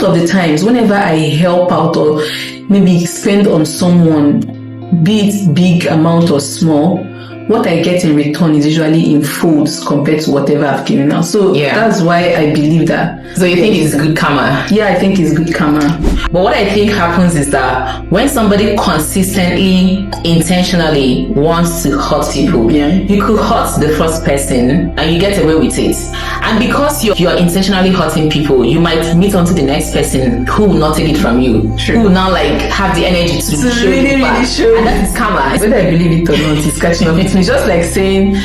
most of the times, whenever I help out or maybe spend on someone, be it big amount or small, what I get in return is usually in folds compared to whatever I've given out. So that's why I believe that. So you think it's good karma? Yeah, I think it's good karma. But what I think happens is that when somebody consistently, intentionally wants to hurt people, you could hurt the first person and you get away with it. And because you're intentionally hurting people, you might meet onto the next person who will not take it from you. True. Who will now have the energy to show really, you back. really show. And that is karma. Whether I believe it or not, it's catching up. It's just like saying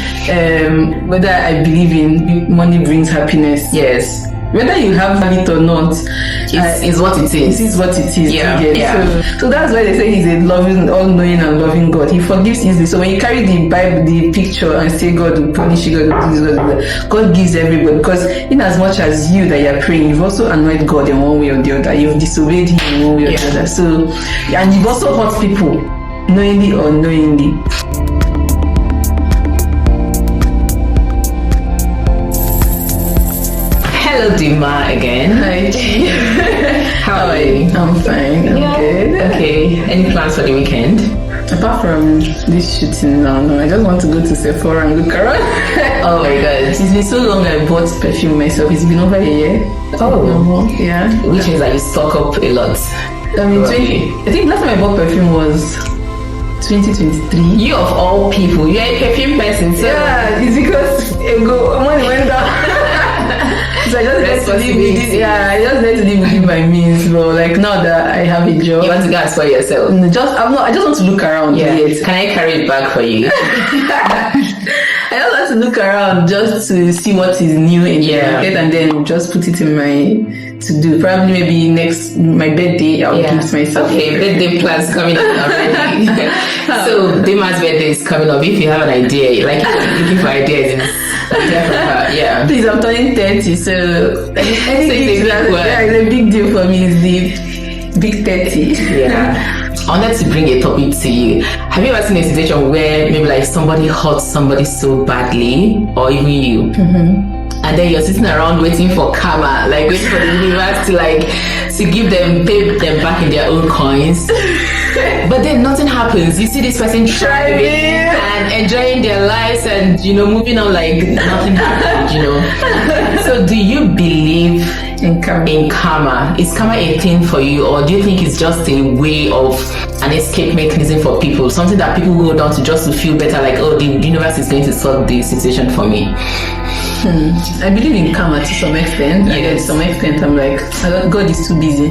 whether I believe in money brings happiness. Yes. Whether you have it or not, is what it is. It is what it is. Yeah. So that's why they say he's a loving, all-knowing and loving God. He forgives easily. So when you carry the Bible, the picture, and say God will punish you, God will do this, God gives everybody. Because in as much as you that you're praying, you've also annoyed God in one way or the other. You've disobeyed Him in one way or the other. So, and you've also hurt people, knowingly or unknowingly. Hello, Dima again. Hi. How are you? I'm fine. I'm good. Okay. Any plans for the weekend? Apart from this shooting now, no, I just want to go to Sephora and look around. Oh my god. It's been so long I bought perfume myself. It's been over a year. Oh. Yeah. Which means that you stock up a lot. I mean, I think last time I bought perfume was 2023. You of all people, you're a perfume person. So yeah, it's because money went down. So I just let to live with it. Yeah, I just let to live within my means. But like now that I have a job, you want to go and spoil yourself. I just want to look around. Yet. Can I carry it back for you? I just want to look around just to see what is new in the market and then just put it in my to do. Probably maybe next my birthday I'll gift myself. Okay, birthday plans coming up already. So Dima's birthday is coming up. If you have an idea, like looking for ideas, Please, I'm turning 30, so it's a big deal for me. Is the big 30. Yeah. I wanted to bring a topic to you. Have you ever seen a situation where maybe like somebody hurts somebody so badly, or even you, and then you're sitting around waiting for karma, like waiting for the universe to give them, pay them back in their own coins, but then nothing happens. You see this person thriving and enjoying their lives and moving on like nothing happened. So do you believe in karma? Is karma a thing for you, or do you think it's just a way of an escape mechanism for people, something that people hold on to just to feel better, like, oh, the universe is going to solve the situation for me? I believe in karma to some extent. To some extent, I'm like, God is too busy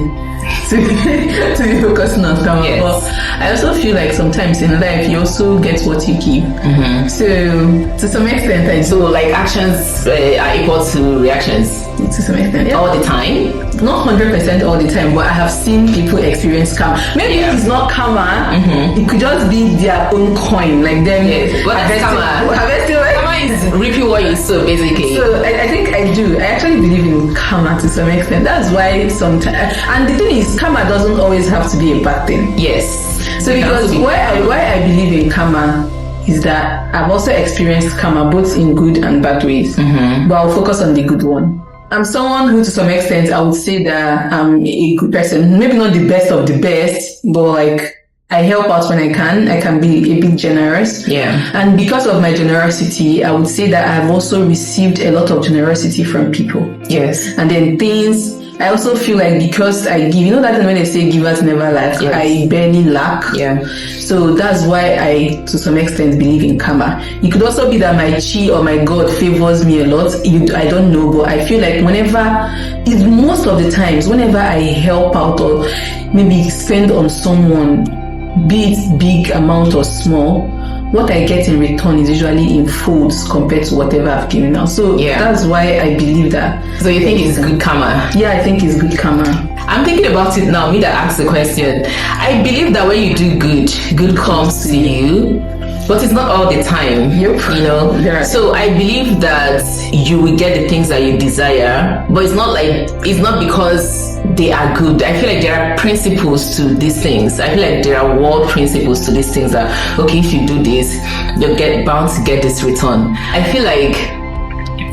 to be focusing on karma. Yes. But I also feel like sometimes in life you also get what you give. So to some extent, I do. So like actions are equal to reactions. To some extent, all the time. Not 100% all the time, but I have seen people experience karma. Maybe it's not karma. It could just be their own coin, like them. Yes, but that's karma. Karma is reaping what you sow, basically. So I think I do. I actually believe in karma to some extent. That's why sometimes, and the thing is, karma doesn't always have to be a bad thing. Yes. So because why I believe in karma is that I've also experienced karma both in good and bad ways. But I'll focus on the good one. I'm someone who, to some extent, I would say that I'm a good person. Maybe not the best of the best, but like I help out when I can. I can be a bit generous. Yeah. And because of my generosity, I would say that I've also received a lot of generosity from people. Yes. And then I also feel like because I give, that when they say givers never lack, I barely lack. Yeah. So that's why I, to some extent, believe in karma. It could also be that my chi or my God favors me a lot. I don't know, but I feel like most of the times, whenever I help out or maybe spend on someone, be it big amount or small, what I get in return is usually in folds compared to whatever I've given out. So that's why I believe that. So you think it's good karma? Yeah, I think it's good karma. I'm thinking about it now, me that asked the question. I believe that when you do good comes to you, but it's not all the time. Yep. So I believe that you will get the things that you desire, but it's not because they are good. I feel like there are principles to these things. I feel like there are world principles to these things that, okay, if you do this, you're bound to get this return. I feel like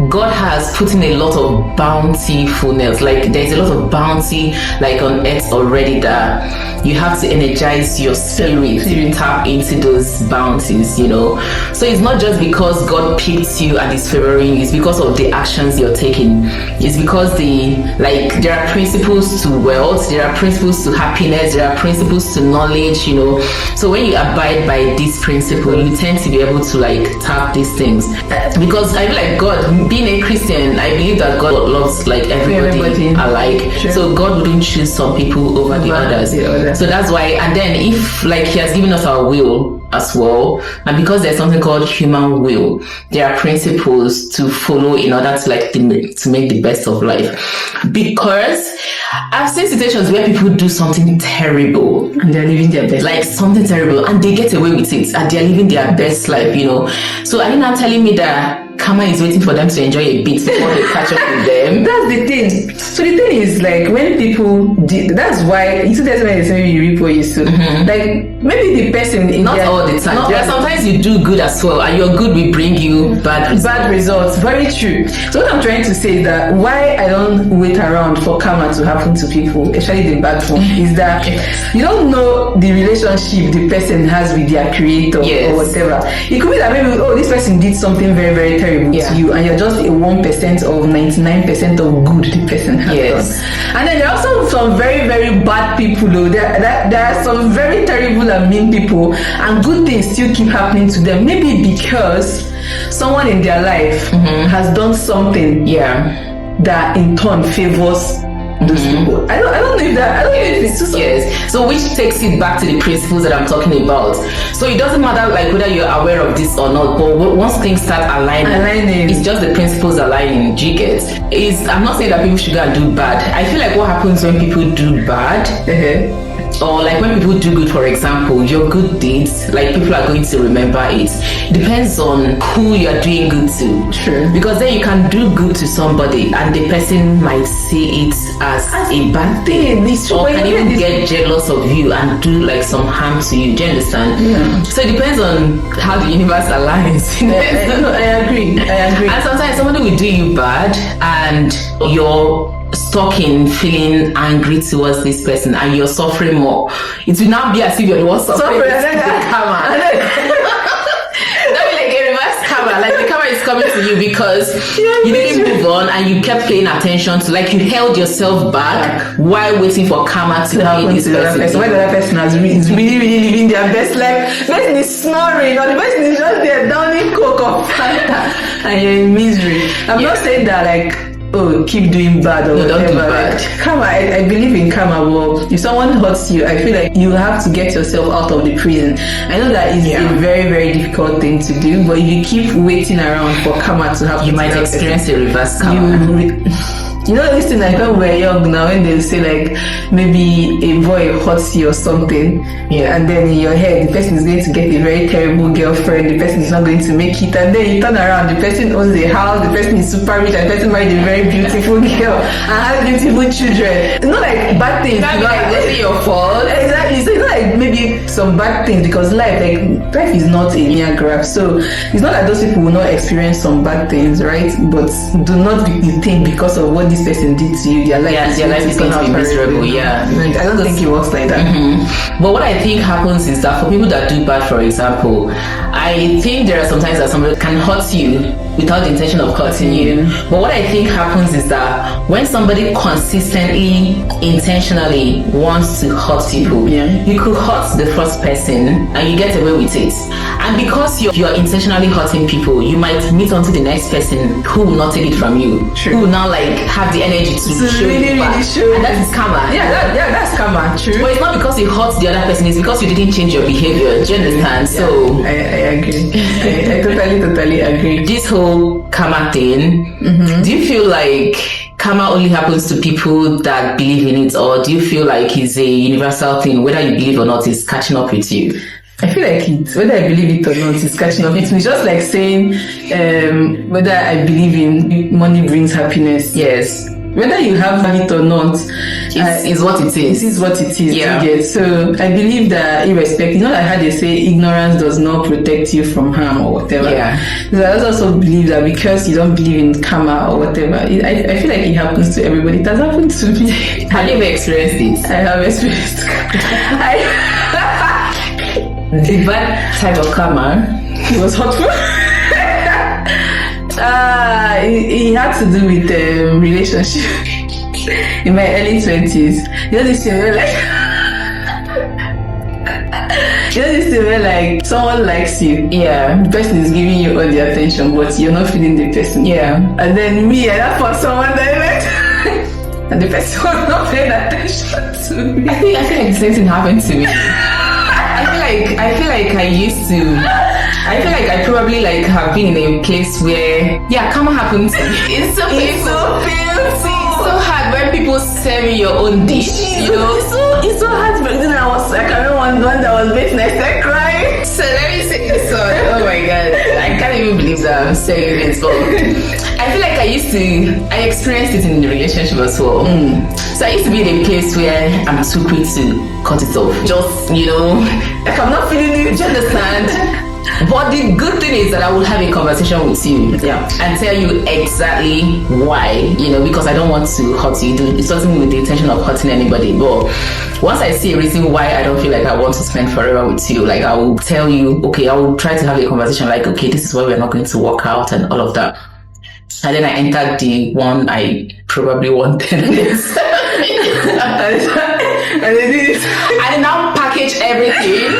God has put in a lot of bountifulness. Like there's a lot of bounty like on earth already that you have to energize your spirit to tap into those bounties, you know. So it's not just because God picked you and is favoring you, it's because of the actions you're taking. It's because there are principles to wealth, there are principles to happiness, there are principles to knowledge, you know. So when you abide by this principle, you tend to be able to like tap these things. Because I feel like God, being a Christian, I believe that God loves like everybody alike. Sure. So God wouldn't choose some people over the others. So that's why, and then if like He has given us our will as well, and because there's something called human will, there are principles to follow in order to like to make the best of life. Because I've seen situations where people do something terrible and they're living their best, like something terrible, and they get away with it and they're living their best life, you know. So are you now telling me that karma is waiting for them to enjoy a bit before they catch up with them? That's the thing. So the thing is, like, when people that's why you see that's why they say you reap what you sow. Like maybe the person not all the time. There are sometimes you do good as well, and your good will bring you bad results. Very true. So what I'm trying to say is that why I don't wait around for karma to happen to people, especially the bad form, is that you don't know the relationship the person has with their creator or whatever. It could be that maybe this person did something very, very terrible to you, and you're just a 1% of 99% of good the person has done. And then there are also some very, very bad people though. There are some very terrible and mean people, and good things still keep happening to them. Maybe because someone in their life has done something that in turn favors those people. I don't know if it's too So which takes it back to the principles that I'm talking about. So it doesn't matter like whether you're aware of this or not, but once things start aligning, it's just the principles aligning. Do you get? I'm not saying that people should go and do bad. I feel like what happens when people do bad, or like when people do good, for example, your good deeds, like people are going to remember it. Depends on who you're doing good to. True. Because then you can do good to somebody and the person might see it as a bad thing. Or can even get jealous of you and do like some harm to you. Do you understand? Yeah. So it depends on how the universe aligns. I agree. And sometimes somebody will do you bad and you're stuck in feeling angry towards this person and you're suffering more. It will now be as if you're the one suffering the karma. That will like a reverse karma. Like the karma is coming to you because you didn't move on and you kept paying attention to, like, you held yourself back while waiting for karma to happen to the other person. When the other person is really, really living their best life, the person is snoring or the person is just there downing coke or Fanta and you're in misery. I'm not saying that like keep doing bad or whatever. Don't do bad. Like, karma, I believe in karma. Well, if someone hurts you, I feel like you have to get yourself out of the prison. I know that is a very, very difficult thing to do, but if you keep waiting around for karma to happen, you might experience a reverse karma. You know this thing like when we're young now, when they say like maybe a boy hurts you or something, and then in your head the person is going to get a very terrible girlfriend, the person is not going to make it, and then you turn around, the person owns a house, the person is super rich, and the person married a very beautiful girl and has beautiful children. It's not like bad things. It's not your fault. Exactly. So it's not like maybe some bad things, because life is not a linear graph. So it's not like those people will not experience some bad things, right? But do not think because of what this person did to you, their life is going to be miserable. I don't think it works like that. But what I think happens is that for people that do bad, for example, I think there are sometimes that somebody can hurt you without the intention of hurting you. But what I think happens is that when somebody consistently, intentionally wants to hurt people, you could hurt the first person and you get away with it. And because you're intentionally hurting people, you might meet onto the next person who will not take it from you. True. Who will now like have the energy to show you back. And that is karma. That's karma. True. But it's not because you hurt the other person, it's because you didn't change your behavior. Do you understand? So I agree. I totally agree. This whole karma thing, do you feel like karma only happens to people that believe in it, or do you feel like it's a universal thing, whether you believe or not, it's catching up with you? I feel like it, whether I believe it or not, it's catching up. It's just like saying whether I believe in money brings happiness. Yes. Whether you have it or not, It's what it is. This is what it is. Yeah. You get. So I believe that irrespective, you know, like how they say ignorance does not protect you from harm or whatever. Yeah. So I also believe that because you don't believe in karma or whatever, I feel like it happens to everybody. It has happened to me. Have you ever experienced it? I have experienced. The bad type of karma. It was hurtful. It had to do with relationship in my early 20s. You know this thing where like like someone likes you. Yeah. The person is giving you all the attention, but you're not feeling the person. Yeah. And then me, I found someone that I met, and the person was not paying attention to me. I feel like the same thing happened to me. I feel like I probably like have been in a place where karma happens. It's so painful. It's so hard when people serve you your own dish. You know, it's so hard. But then I can remember one that was making I started crying. So let me say this one. Oh my god, I can't even believe that I'm saying this, but I feel like I experienced it in the relationship as well. So I used to be in a place where I'm too quick to cut it off. Just, you know, Like I'm not feeling it. do you understand? But the good thing is that I will have a conversation with you and tell you exactly why, you know, because I don't want to hurt you. It's nothing with the intention of hurting anybody. But once I see a reason why I don't feel like I want to spend forever with you, like I will tell you, okay, I will try to have a conversation like, okay, this is why we're not going to work out and all of that. And then I entered the one I probably wanted. and I now package everything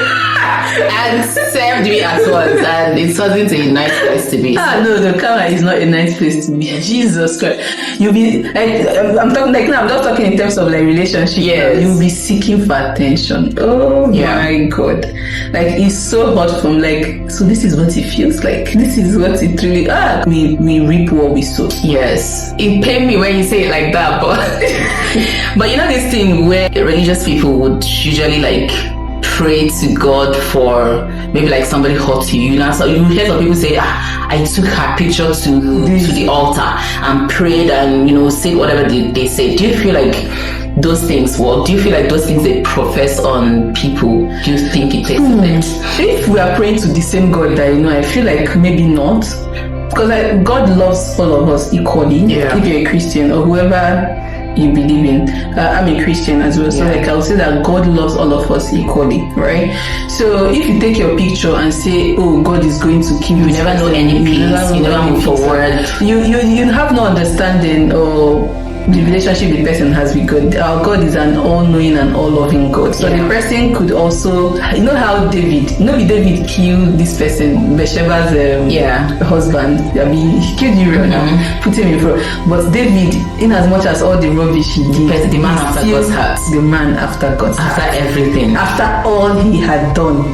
and served me at once, and it wasn't a nice place to be. No, the karma is not a nice place to be. Jesus Christ, you'll be like, I'm talking like now. I'm just talking in terms of like relationship. Yes. You'll be seeking for attention. Oh my God, like it's so hot from like. So this is what it feels like. This is what it really. We reap what we sow. Yes, it pained me when you say it like that, but you know this thing where religious people would usually like pray to God for maybe like somebody hurt you. You know, so you hear some people say, I took her picture to the altar and prayed and, you know, said whatever they say. Do you feel like those things work? Do you feel like those things they profess on people, do you think it takes effect? If we are praying to the same God that, you know, I feel like maybe not. Because like, God loves all of us equally. Yeah. If you're a Christian or whoever you believe in. I'm a Christian as well, so like I'll say that God loves all of us equally, right? So if you take your picture and say, oh, God is going to kill you, you never know any peace, you never move forward. You have no understanding or the relationship the person has with God. Our God is an all-knowing and all-loving God. So the person could also, you know how David killed this person, Bathsheba's husband. I mean, he killed Uriah, put him in front. But David, in as much as all the rubbish he did, the man after God's heart. The man after God's heart. After everything. After all he had done,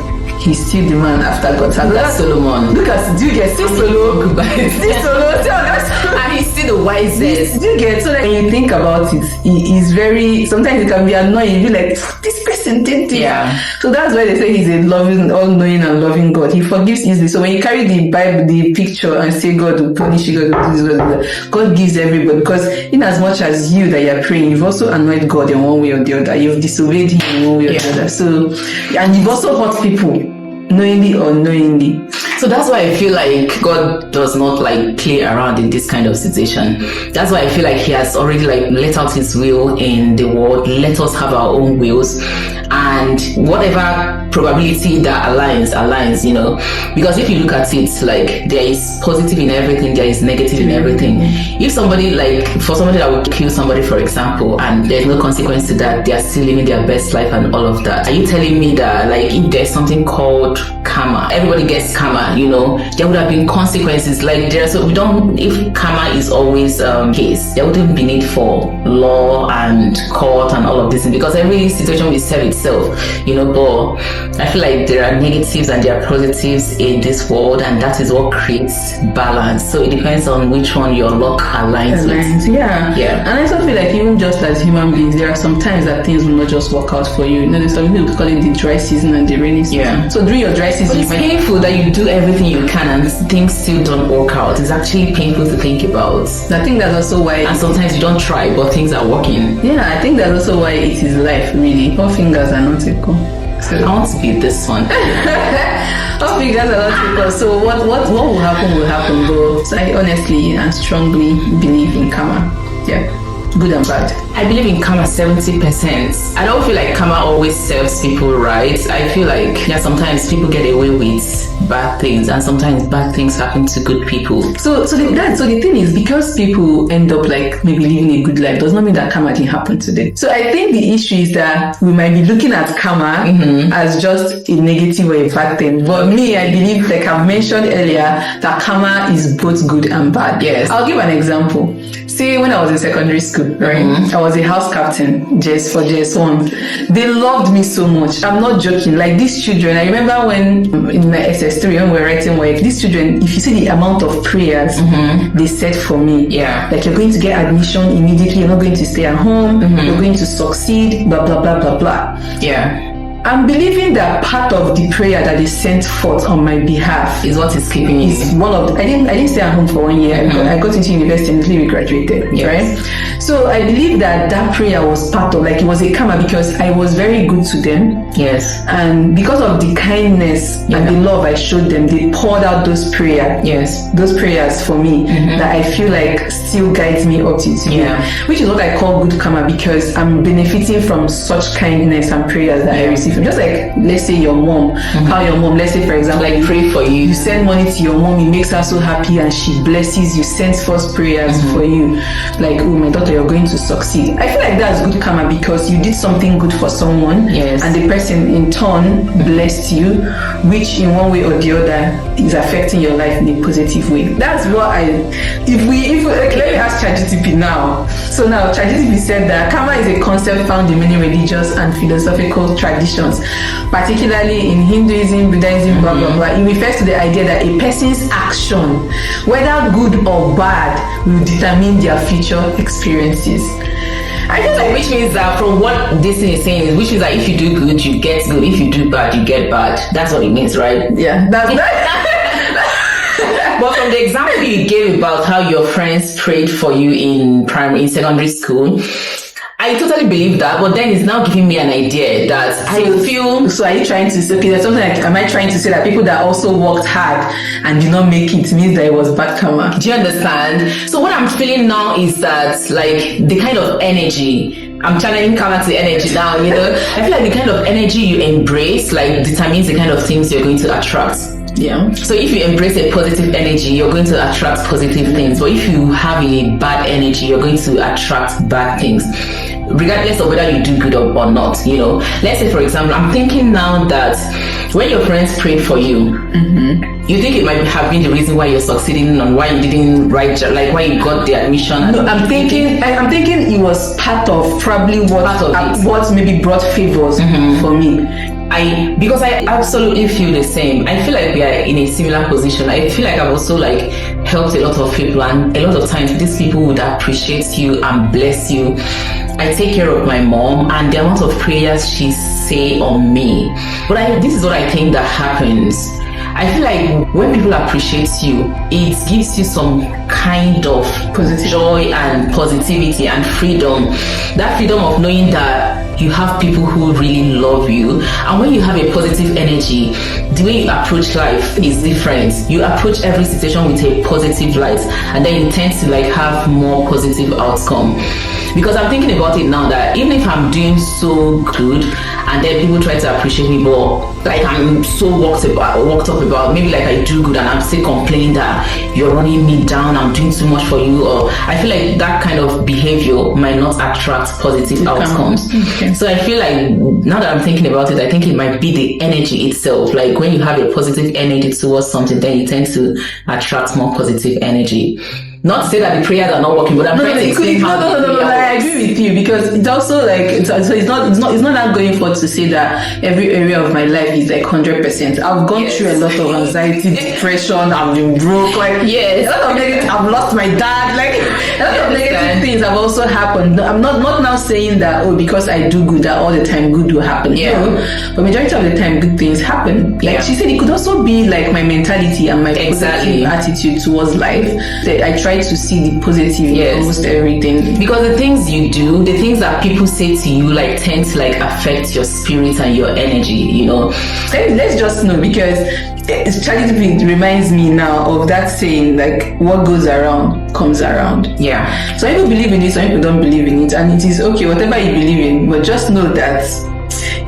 he's still the man after God's heart. Look at Solomon. Look at, do you get still Solo? Goodbye. Still Solo. And he's still the wisest. Do you get? So like when you think about it, is very, sometimes it can be annoying. You be like, this person did this. Yeah. So that's why they say he's a loving, all-knowing and loving God. He forgives easily. So when you carry the Bible, the picture, and say God will punish you, God will do this, God gives everybody. Because in as much as you that you're praying, you've also annoyed God in one way or the other. You've disobeyed him in one way or the other. So, and you've also hurt people, knowingly or unknowingly. So that's why I feel like God does not like play around in this kind of situation. That's why I feel like he has already like let out his will in the world. Let us have our own wills, and whatever probability that aligns, you know. Because if you look at it, like there is positive in everything, there is negative in everything. If somebody for somebody that would kill somebody, for example, and there's no consequence to that, they are still living their best life and all of that. Are you telling me that like if there's something called karma, everybody gets karma, you know, there would have been consequences like there. So we don't, if karma is always case, there wouldn't be need for law and court and all of this, because every situation will serve itself, you know. But I feel like there are negatives and there are positives in this world, and that is what creates balance. So it depends on which one your luck aligns with. Yeah. And I also feel like even just as human beings, there are some times that things will not just work out for you. You know, there's some people call it the dry season and the rainy season. Yeah. So during your dry season, it's painful that you do everything you can and things still don't work out. It's actually painful to think about. I think that's also why. And sometimes you don't try, but things are working. Yeah, I think that's also why it is life, really. All fingers are not equal. So I want to be this one. All fingers are not equal. So what will happen, though. So I honestly and strongly believe in karma. Yeah, good and bad. I believe in karma 70%. I don't feel like karma always serves people right. I feel like sometimes people get away with bad things, and sometimes bad things happen to good people. So the thing is, because people end up like maybe living a good life, does not mean that karma didn't happen to them. So I think the issue is that we might be looking at karma as just a negative or a bad thing. But me, I believe, like I've mentioned earlier, that karma is both good and bad. Yes. I'll give an example. Say when I was in secondary school, right? I was a house captain just for JS1. They loved me so much. I'm not joking. Like these children, I remember when in my SS3 when we were writing work, these children, if you see the amount of prayers they said for me, like you're going to get admission immediately, you're not going to stay at home, you're going to succeed, blah blah blah blah blah. Yeah. I'm believing that part of the prayer that they sent forth on my behalf is what is keeping you. Is one of I didn't stay at home for 1 year. I got into university and immediately graduated. Yes. Right? So I believe that prayer was part of, like, it was a karma because I was very good to them. Yes. And because of the kindness and the love I showed them, they poured out those prayers. Yes. Those prayers for me that I feel like still guides me up to today. Yeah. Which is what I call good karma, because I'm benefiting from such kindness and prayers that I receive. Just like, let's say your mom, how your mom, let's say for example, like pray for you. You send money to your mom, it makes her so happy and she blesses you, sends first prayers for you. Like, oh my daughter, you're going to succeed. I feel like that's good karma because you did something good for someone, and the person in turn blessed you, which in one way or the other is affecting your life in a positive way. That's what let me ask ChatGPT now. So now ChatGPT said that karma is a concept found in many religious and philosophical traditions, particularly in Hinduism, Buddhism, blah blah blah. It refers to the idea that a person's action, whether good or bad, will determine their future experiences. I just like, which means that from what this thing is saying, which means that if you do good, you get good. If you do bad, you get bad. That's what it means, right? Yeah, that's But from the example you gave about how your friends prayed for you in secondary school, I totally believe that, but then it's now giving me an idea that I feel. So are you trying to say, there's something like, am I trying to say that people that also worked hard and did not make it means that it was bad karma? Do you understand? So what I'm feeling now is that, like, the kind of energy, I'm channeling karma to energy now, you know? I feel like the kind of energy you embrace, like, determines the kind of things you're going to attract. Yeah. So if you embrace a positive energy, you're going to attract positive things. But if you have a bad energy, you're going to attract bad things, regardless of whether you do good or not. You know, let's say for example, I'm thinking now that when your friends prayed for you, you think it might have been the reason why you're succeeding and why you didn't write, like why you got the admission. No, I'm thinking it was part of probably what maybe brought favors for me. Because I absolutely feel the same. I feel like we are in a similar position. I feel like I've also like helped a lot of people, and a lot of times these people would appreciate you and bless you. I take care of my mom, and the amount of prayers she say on me. But this is what I think that happens. I feel like when people appreciate you, it gives you some kind of joy and positivity and freedom. That freedom of knowing that you have people who really love you. And when you have a positive energy, the way you approach life is different. You approach every situation with a positive light, and then you tend to like have more positive outcome. Because I'm thinking about it now that even if I'm doing so good and then people try to appreciate me, but like I'm so worked up about maybe like I do good and I'm still complaining that you're running me down, I'm doing too much for you, or I feel like that kind of behavior might not attract positive outcomes. Okay. So I feel like now that I'm thinking about it, I think it might be the energy itself. Like when you have a positive energy towards something, then you tend to attract more positive energy. Not to say that the prayers are not working, but I'm trying to explain how I agree with you, because it's also like it's not that going forward to say that every area of my life is like 100%. I've gone through a lot of anxiety, depression, I've been broke, like a lot of negative, I've lost my dad, like a lot of negative things have also happened. I'm not now saying that because I do good that all the time good will happen. No, but majority of the time good things happen. Like she said, it could also be like my mentality and my positive attitude towards life. That I try try to see the positive in Yes. almost everything. Because the things you do, the things that people say to you, like tend to like affect your spirit and your energy, you know. Let's just know, because charity reminds me now of that saying, like, what goes around comes around. Yeah. Some people believe in it, some people don't believe in it, and it is okay, whatever you believe in, but just know that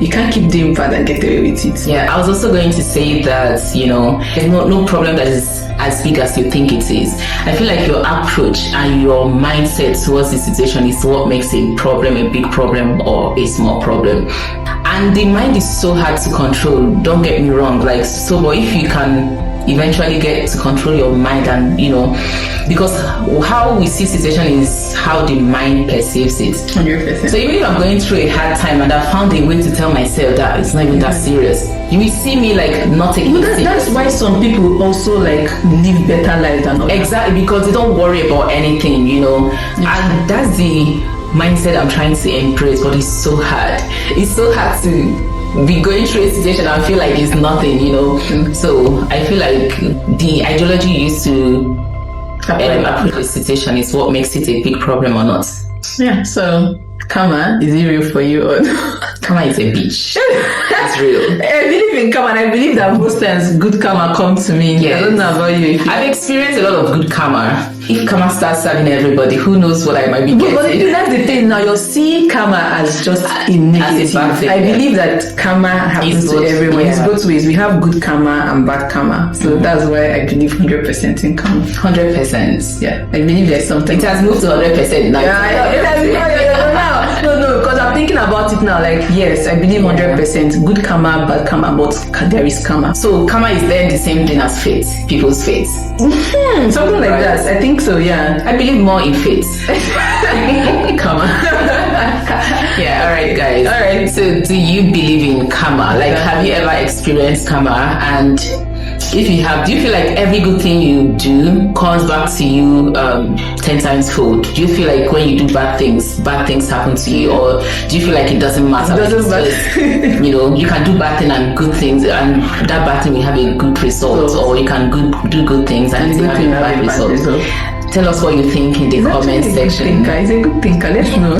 you can't keep doing bad and get away with it. Yeah, I was also going to say that, you know, there's no problem that is as big as you think it is. I feel like your approach and your mindset towards the situation is what makes a problem a big problem or a small problem. And the mind is so hard to control, don't get me wrong. Like, so, but if you can eventually get to control your mind, and you know, because how we see situation is how the mind perceives it. 100%. So even if I'm going through a hard time and I found a way to tell myself that it's not even that serious, you will see me like not taking it serious. That's why some people also like live better lives than others. Exactly, because they don't worry about anything, you know. And that's the mindset I'm trying to embrace, but it's so hard. It's so hard to be going through a situation and feel like it's nothing, you know. So I feel like the ideology you used to approach the situation is what makes it a big problem or not. Yeah, so karma, is it real for you or not? Karma is a bitch. It's real. I believe in karma, and I believe that most times good karma comes to me. Yes. I don't know about you. I've experienced a lot of good karma. If karma starts serving everybody, who knows what I might be getting. But that's the thing. Now you're seeing karma as just a negative. bad thing, I believe that karma happens to everyone. It's both ways. We have good karma and bad karma. So that's why I believe 100% in karma. 100%. Yeah, I believe there's something. It has moved to 100% now. No, because I'm thinking about it now. Like, yes, I believe 100% good karma, bad karma, but there is karma. So karma is then the same thing as fate, people's fate. Something like that. I think so. Yeah, I believe more in fate. karma. Yeah. All right, guys. All right. So, do you believe in karma? Like, have you ever experienced karma? And if you have, do you feel like every good thing you do comes back to you 10 times fold? Do you feel like when you do bad things happen to you, or do you feel like it doesn't matter? It doesn't matter. You know, you can do bad things and good things, and that bad thing will have a good result, or you can do good things and it will have a bad result. Tell us what you think in the comment section. He's a good thinker. Let's know.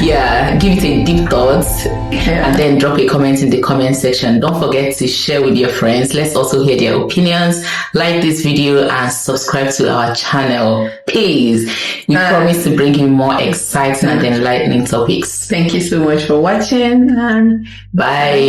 Yeah, give it a deep thought, and then drop a comment in the comment section. Don't forget to share with your friends. Let's also hear their opinions. Like this video and subscribe to our channel, please. We promise to bring you more exciting and enlightening topics. Thank you so much for watching, and Bye.